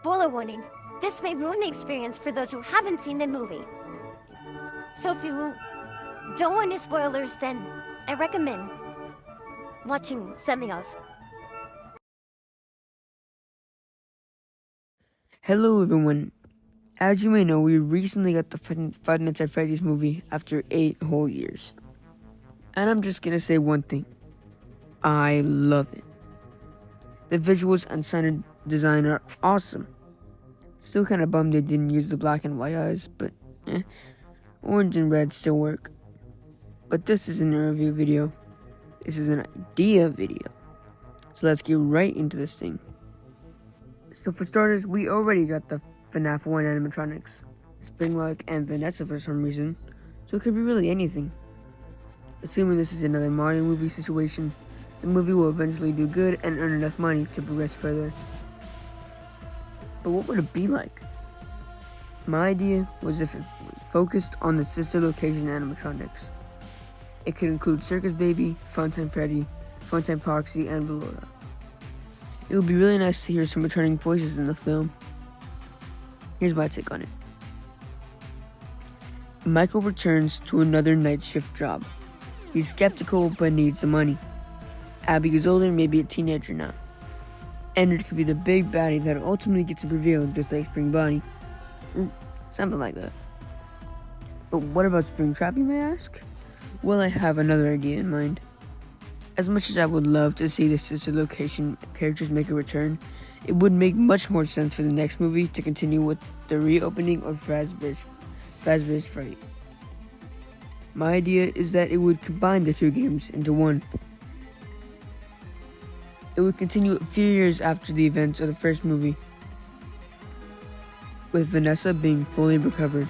Spoiler warning, this may ruin the experience for those who haven't seen the movie. So if you don't want any spoilers, then I recommend watching something else. Hello everyone. As you may know, we recently got the Five Nights at Freddy's movie after 8 whole years. And I'm just gonna say one thing. I love it. The visuals and sound design are awesome. Still kinda bummed they didn't use the black and white eyes, but orange and red still work. But this isn't a review video. This is an idea video. So let's get right into this thing. So for starters, we already got the FNAF 1 animatronics, Springlock and Vanessa for some reason, so it could be really anything. Assuming this is another Mario movie situation, the movie will eventually do good and earn enough money to progress further. But what would it be like? My idea was if it was focused on the sister location animatronics. It could include Circus Baby, Funtime Freddy, Funtime Foxy, and Bellora. It would be really nice to hear some returning voices in the film. Here's my take on it. Michael returns to another night shift job. He's skeptical but needs the money. Abby is older, maybe a teenager now. Ennard could be the big baddie that ultimately gets revealed just like Spring Bonnie. Something like that. But what about Springtrap, you may ask? Well, I have another idea in mind. As much as I would love to see the sister location characters make a return, it would make much more sense for the next movie to continue with the reopening of Fazbear's Fright. My idea is that it would combine the two games into one. It would continue a few years after the events of the first movie, with Vanessa being fully recovered.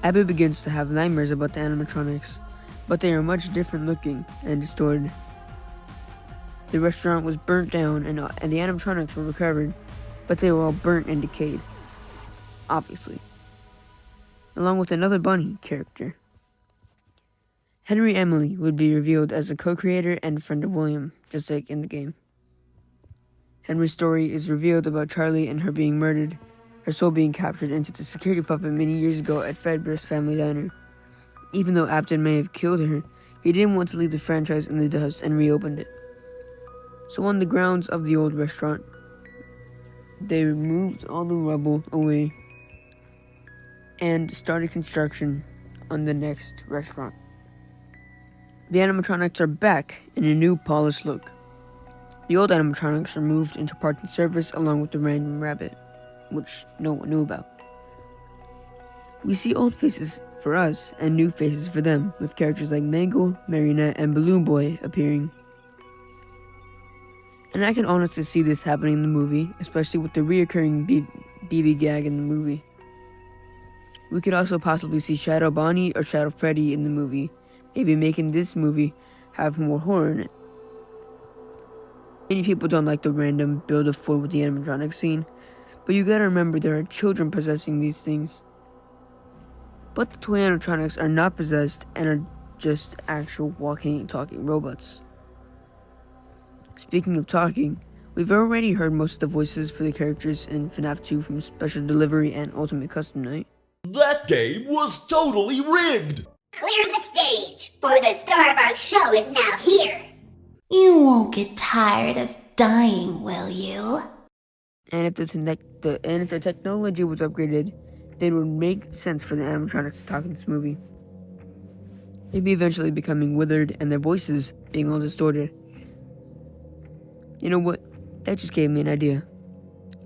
Abby begins to have nightmares about the animatronics, but they are much different looking and distorted. The restaurant was burnt down and the animatronics were recovered, but they were all burnt and decayed. Obviously. Along with another bunny character. Henry Emily would be revealed as a co-creator and friend of William, just like in the game. Henry's story is revealed about Charlie and her being murdered, her soul being captured into the security puppet many years ago at Fredbear's family diner. Even though Afton may have killed her, he didn't want to leave the franchise in the dust and reopened it. So on the grounds of the old restaurant, they removed all the rubble away and started construction on the next restaurant. The animatronics are back in a new polished look. The old animatronics are moved into parts and service along with the random rabbit, which no one knew about. We see old faces for us and new faces for them, with characters like Mangle, Marionette, and Balloon Boy appearing. And I can honestly see this happening in the movie, especially with the reoccurring BB gag in the movie. We could also possibly see Shadow Bonnie or Shadow Freddy in the movie, maybe making this movie have more horror in it. Many people don't like the random build of fort with the animatronic scene, but you gotta remember there are children possessing these things. But the toy animatronics are not possessed and are just actual walking and talking robots. Speaking of talking, we've already heard most of the voices for the characters in FNAF 2 from Special Delivery and Ultimate Custom Night. That game was totally rigged! Clear the stage, for the star of our show is now here. You won't get tired of dying, will you? And if the technology was upgraded, then it would make sense for the animatronics to talk in this movie. Maybe eventually becoming withered and their voices being all distorted. You know what? That just gave me an idea.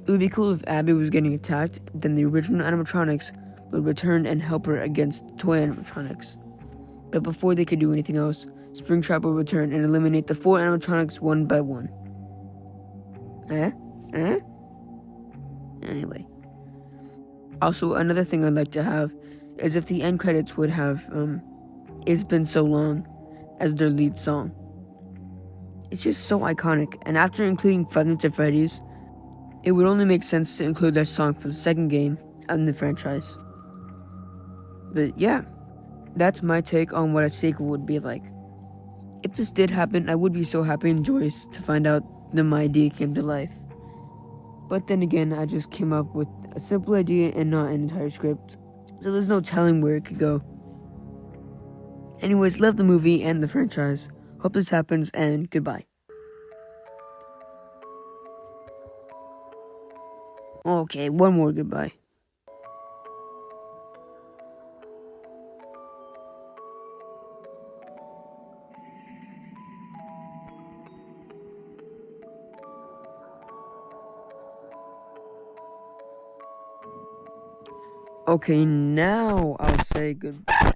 It would be cool if Abby was getting attacked, then the original animatronics would return and help her against toy animatronics. But before they could do anything else, Springtrap would return and eliminate the 4 animatronics one by one. Anyway. Also, another thing I'd like to have is if the end credits would have, It's Been So Long as their lead song. It's just so iconic, and after including Five Nights at Freddy's, it would only make sense to include that song for the second game in the franchise. But yeah, that's my take on what a sequel would be like. If this did happen, I would be so happy and joyous to find out that my idea came to life. But then again, I just came up with a simple idea and not an entire script, so there's no telling where it could go. Anyways, love the movie and the franchise. Hope this happens, and goodbye. Okay, one more goodbye. Okay, now I'll say goodbye.